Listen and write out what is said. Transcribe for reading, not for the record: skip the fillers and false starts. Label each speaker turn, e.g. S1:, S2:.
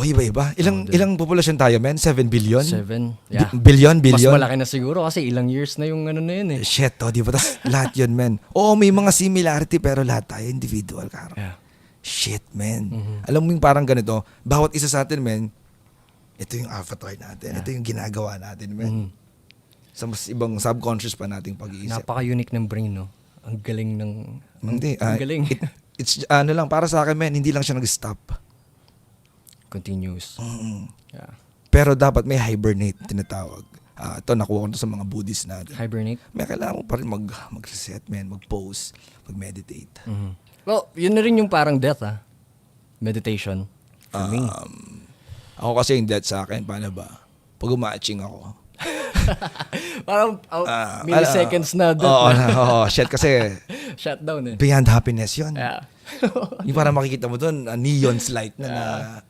S1: iba-iba. Ilang populasyon tayo, men? 7 billion?
S2: 7. Yeah.
S1: Billion?
S2: Mas malaki na siguro kasi ilang years na yung ano na yun eh.
S1: Shit, di ba? Tas lahat yun, men. Oo, may mga similarity pero lahat tayo individual, karo.
S2: Yeah.
S1: Shit, men. Alam mo yung parang ganito, bawat isa sa atin, men, ito yung avatar natin. Ito yung ginagawa natin, men. Sa mas ibang subconscious pa nating pag-iisip.
S2: Napaka-unique ng brain, no? Ang galing ng...
S1: Hindi.
S2: Ang galing.
S1: It's lang, para sa akin, men, hindi lang siya nag-stop.
S2: Continuous. Yeah.
S1: Pero dapat may hibernate, tinatawag. Ito, nakuha ko to sa mga Buddhist natin.
S2: Hibernate?
S1: May kailangan mo pa rin mag-reset, man, mag-pause, mag-meditate.
S2: Well, yun na rin yung parang death, meditation. For me.
S1: Ako kasi yung death sa akin, paano ba? Pag umatching ako.
S2: Parang milliseconds na death.
S1: Oo, shit, kasi
S2: Shutdown eh.
S1: beyond happiness yun.
S2: Yeah.
S1: Yung parang makikita mo doon, neon light na